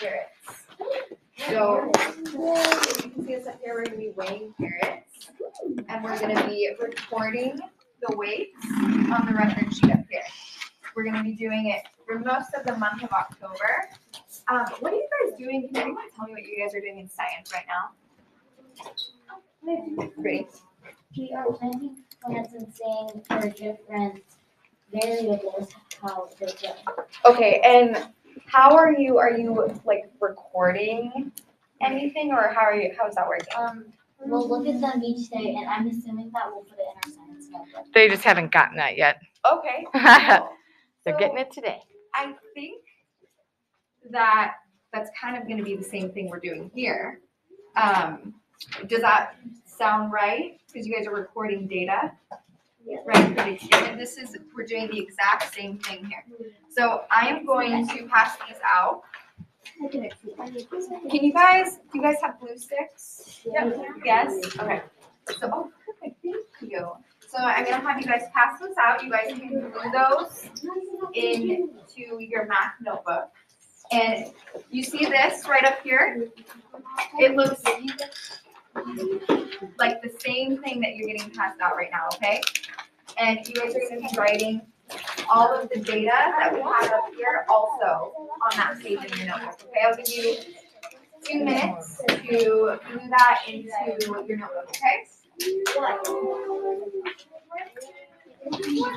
carrots. So you can see us up here, we're gonna be weighing carrots, and we're gonna be recording the weights on the record sheet up here. We're gonna be doing it for most of the month of October. What are you guys doing? Can anyone tell me what you guys are doing in science right now? Great. We are planting plants and saying their different variables how they go. Okay, and how are you like recording anything, or how's that working? We'll look at them each day, and I'm assuming that we'll put it in our science notebook. They just haven't gotten that yet. Okay. They're getting it today. I think that's kind of going to be the same thing we're doing here. Does that sound right? Because you guys are recording data, right? For the experiment. We're doing the exact same thing here. So I am going to pass these out. Do you guys have glue sticks? Yep. Yes? Okay. So, perfect. Thank you. So I'm going to have you guys pass those out. You guys can glue those into your math notebook. And you see this right up here? It looks like the same thing that you're getting passed out right now, okay? And you guys are going to be writing all of the data that we have up here also on that page in your notebook, okay? I'll give you 2 minutes to glue that into your notebook, okay?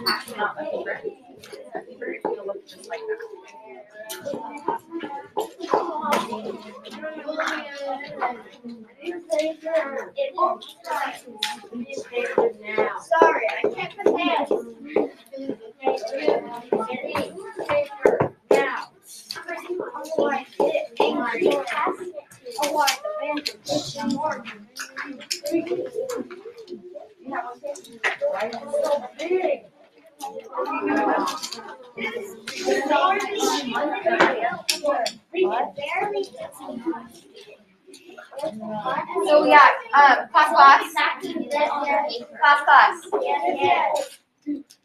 Passing out the paper. The paper is going to look just like Sorry, I can't put hands. So yeah, class.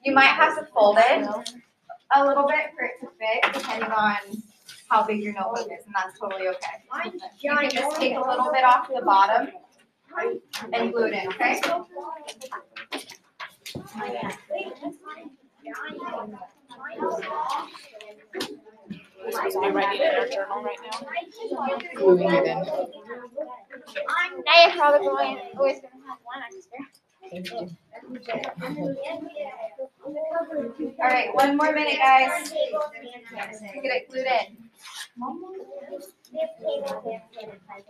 You might have to fold it a little bit for it to fit, depending on how big your notebook is, and that's totally okay. You can just take a little bit off the bottom and glue it in, okay? Supposed to be writing in our journal right now. Gluing it in. Now you're probably always going to have one extra. Thank you. All right, 1 more minute, guys. Get it glued in.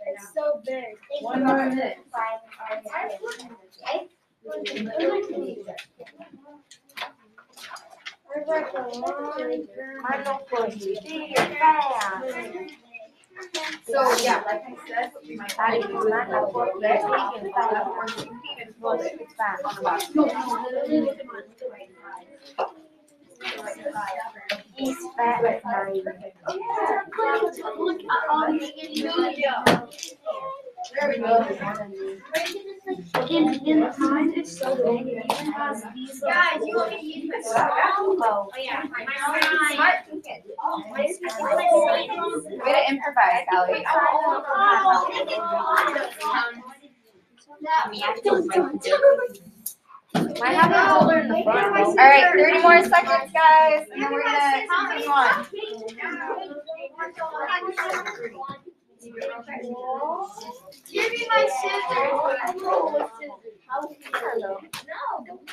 It's so big. 1 more minute. So yeah, like I said, you might have to do that. He's fat with Marie. There we go. In the pond, it's so big. It even has these. Guys, you want me to use my straw? Oh yeah, Smart thinking. Way to improvise, Callie. Might have a holder in the front. All right, 30 more seconds, guys, and then we're gonna continue on. Give me my scissors. No.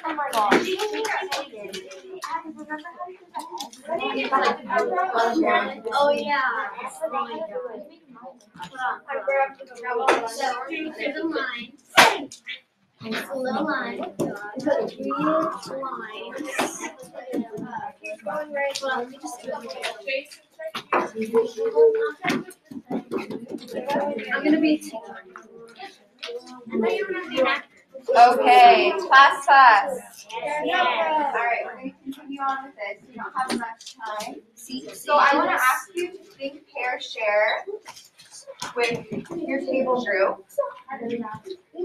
Oh my gosh. Oh yeah. There's a line. It's a little line. Put 3 lines. Keep going right. Well, let me just do I'm gonna be. Okay, class. Yeah. All right, we're gonna continue on with this. We don't have much time. So I want to ask you to think, pair, share with your table group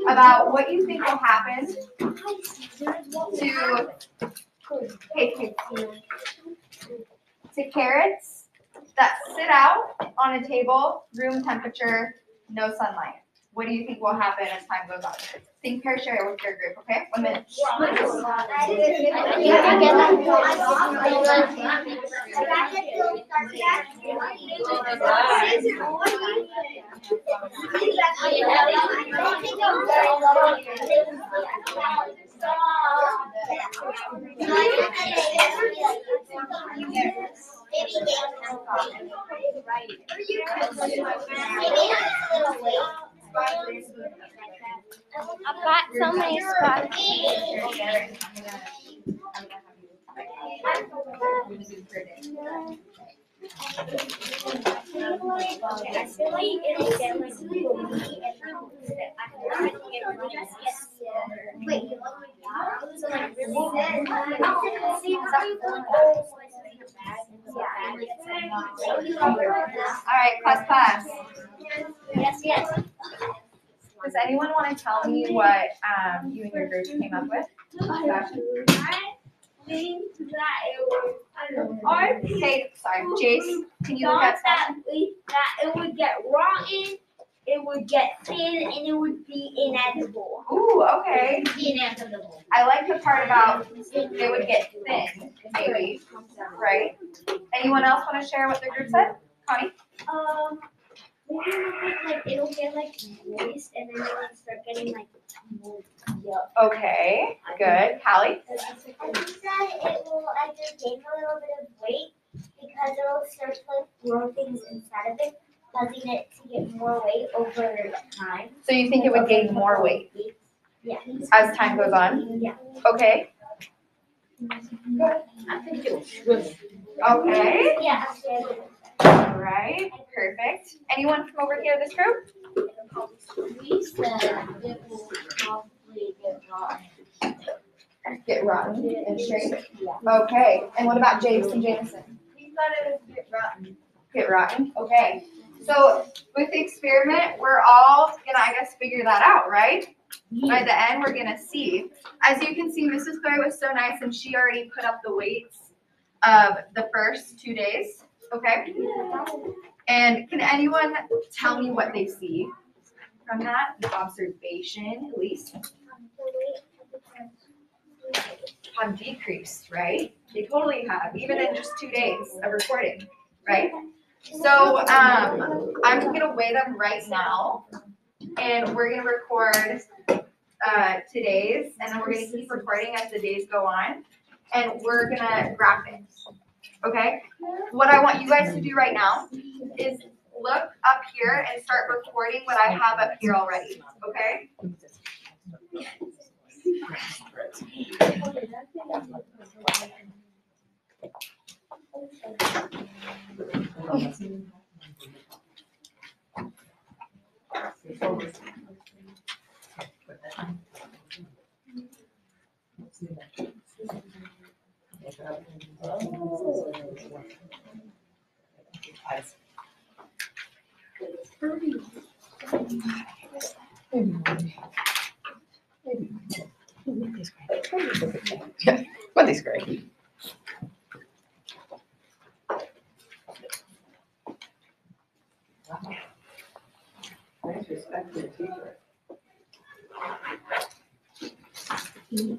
about what you think will happen to carrots that sit out on a table, room temperature, no sunlight. What do you think will happen as time goes on? Think, pair, share with your group, okay? 1 minute. I've got so many spots. All right, class. Yes. Does anyone want to tell me what you and your group came up with? Okay, sorry, Jace, can you look at that it would get rotten, it would get thin, and it would be inedible. Ooh, okay. Inedible. I like the part about it would get thin, maybe, right? Anyone else want to share what the group said? Connie? Maybe like it'll get like moist, and then it'll start getting like mold. Okay, good. Callie? I think that it will either gain a little bit of weight because it'll start to like grow things inside of it, causing it to get more weight over time. So you think it would gain more weight Yeah. as time goes on? Yeah. Okay. I think it'll shrivel. Okay. Yeah. All right. Perfect. Anyone from over here, this group? We said it will probably get rotten. Get rotten and shrink. Okay. And what about James and Jameson? We thought it would get rotten. Get rotten. Okay. So with the experiment, we're all gonna, I guess, figure that out, right? By the end, we're gonna see. As you can see, Mrs. Claire was so nice, and she already put up the weights of the first 2 days. Okay. And can anyone tell me what they see from that? The observation, at least, have decreased, right? They totally have, even in just 2 days of recording, right? So I'm gonna weigh them right now, and we're gonna record today's, and then we're gonna keep recording as the days go on, and we're gonna graph it. Okay? What I want you guys to do right now is look up here and start recording what I have up here already. Okay? Monday's great.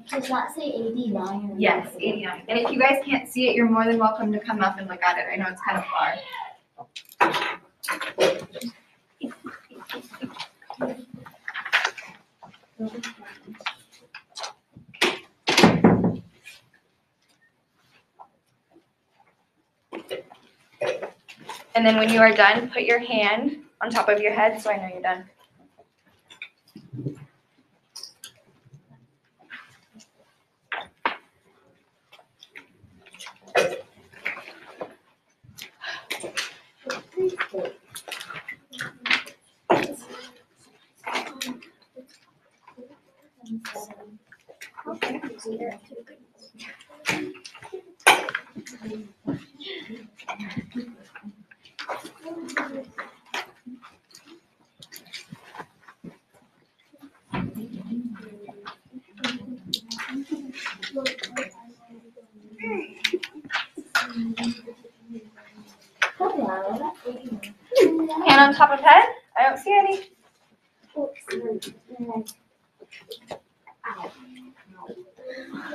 Does that say 89? Yes, 89. And if you guys can't see it, you're more than welcome to come up and look at it. I know it's kind of far. And then when you are done, put your hand on top of your head so I know you're done. Hand on top of head? I don't see any.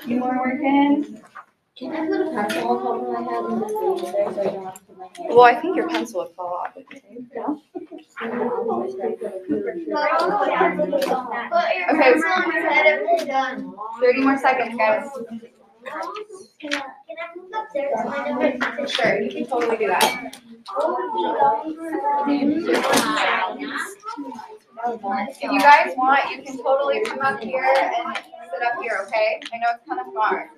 You more working? Can I put a pencil on top of my head and just leave it there so I don't have to put my hand? Well, I think your pencil would fall off. Okay. 30 more seconds, guys. Can I move up there to my number? Sure, you can totally do that. If you guys want, you can totally come up here and sit up here, okay? I know it's kind of far.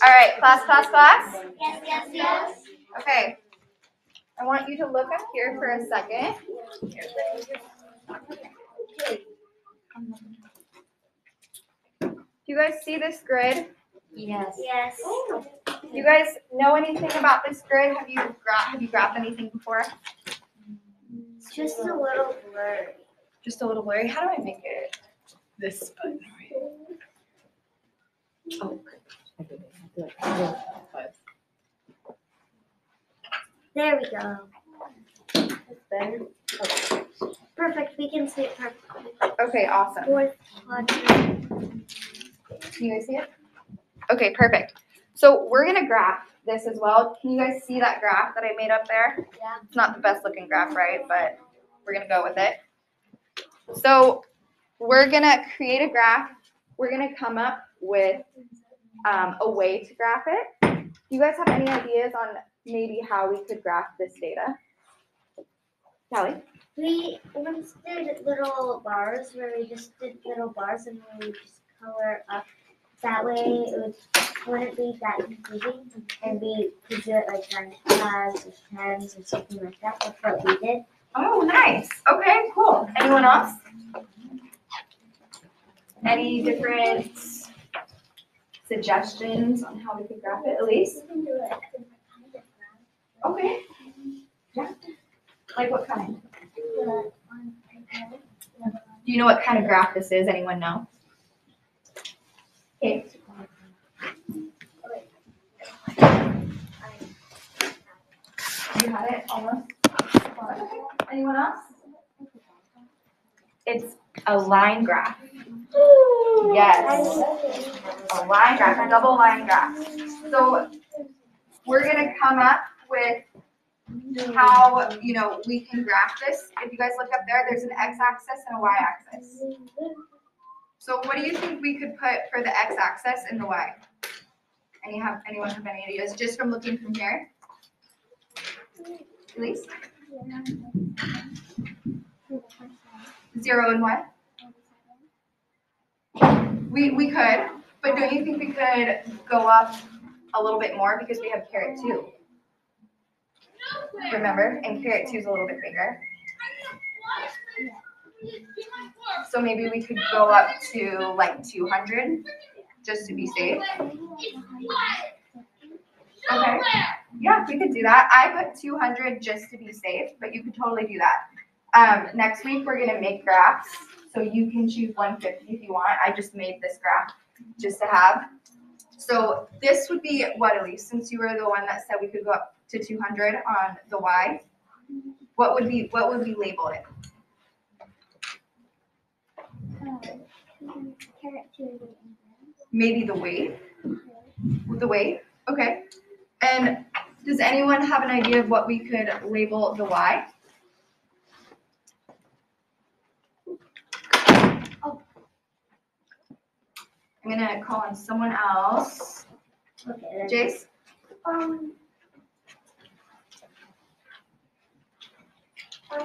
All right, class. Yes. Okay. I want you to look up here for a second. Do you guys see this grid? Yes. Do you guys know anything about this grid? Have you graphed anything before? It's just a little blurry. Just a little blurry. How do I make it? This button. Oh. There we go. That's better. Perfect. We can see it perfectly. Okay, awesome. Fourth quadrant. Can you guys see it? Okay, perfect. So we're gonna graph this as well. Can you guys see that graph that I made up there? Yeah. It's not the best looking graph, right? But we're gonna go with it. So we're gonna create a graph. We're gonna come up with a way to graph it. Do you guys have any ideas on maybe how we could graph this data? Callie? We once did little bars where we just did little bars and we would just color up. That way it wouldn't be that confusing and we could do it like on tabs or pens or something like that. That's what we did. Oh, nice. Okay, cool. Anyone else? Any different suggestions on how we could graph it? Elise? We can do it. Okay. Yeah. Like what kind? Do you know what kind of graph this is? Anyone know? Okay. You had it almost? Anyone else? It's a line graph. Yes. A line graph, a double line graph. So we're gonna come up with how, we can graph this. If you guys look up there, there's an x-axis and a y-axis. So what do you think we could put for the x-axis and the y? Anyone have any ideas just from looking from here? Elise? 0 and what? We could, but don't you think we could go up a little bit more because we have caret 2? Remember? And caret 2 is a little bit bigger. So maybe we could go up to like 200 just to be safe. Okay. Yeah, we could do that. I put 200 just to be safe, but you could totally do that. Next week we're gonna make graphs, so you can choose 150 if you want. I just made this graph just to have. So this would be what, Elise? Since you were the one that said we could go up to 200 on the y, what would we label it? Maybe the weight. The weight. Okay. And does anyone have an idea of what we could label the y? I'm gonna call on someone else. Okay. Jace? I'm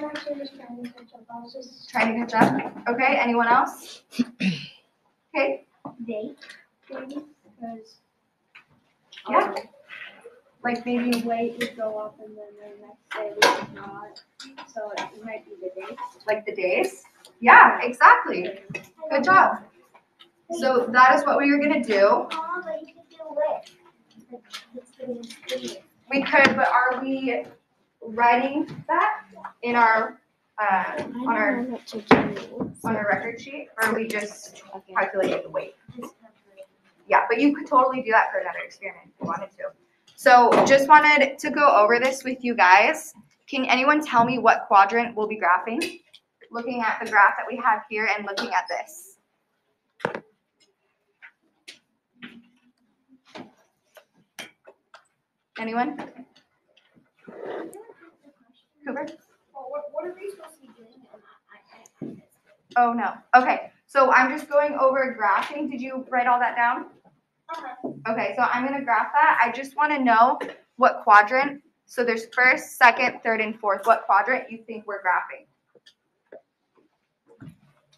actually just trying to catch up. I was just Trying to catch up. Okay, anyone else? Okay. date, maybe, because Yeah. Like maybe weight would go up and then the next day we would not. So it might be the date. like the days? Yeah, exactly. Good job. So that is what we are gonna do. Oh, but you could do it. We could, but are we writing that in our on our on a record sheet, or we just calculated the weight? Yeah, but you could totally do that for another experiment if you wanted to. So just wanted to go over this with you guys. Can anyone tell me what quadrant we'll be graphing? Looking at the graph that we have here and looking at this. Anyone? Cooper? What are we supposed to be doing? Oh, no. Okay, so I'm just going over graphing. Did you write all that down? Okay, so I'm going to graph that. I just want to know what quadrant. So there's first, second, third, and fourth. What quadrant you think we're graphing?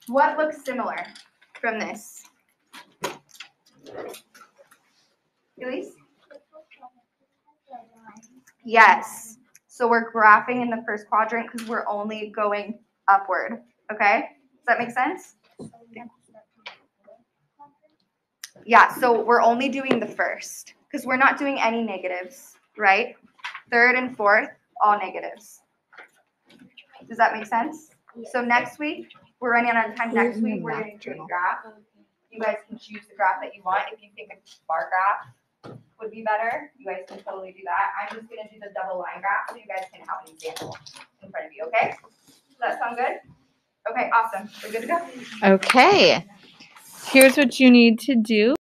What looks similar from this? Elise? Yes. So we're graphing in the first quadrant because we're only going upward. Okay? Does that make sense? Yeah, so we're only doing the first because we're not doing any negatives, right? Third and fourth, all negatives. Does that make sense? So next week, we're running out of time. Next week, we're going to do a graph. You guys can choose the graph that you want. If you think a bar graph would be better, you guys can totally do that. I'm just going to do the double line graph so you guys can have an example in front of you, okay? Does that sound good? Okay, awesome. We're good to go? Okay. Here's what you need to do.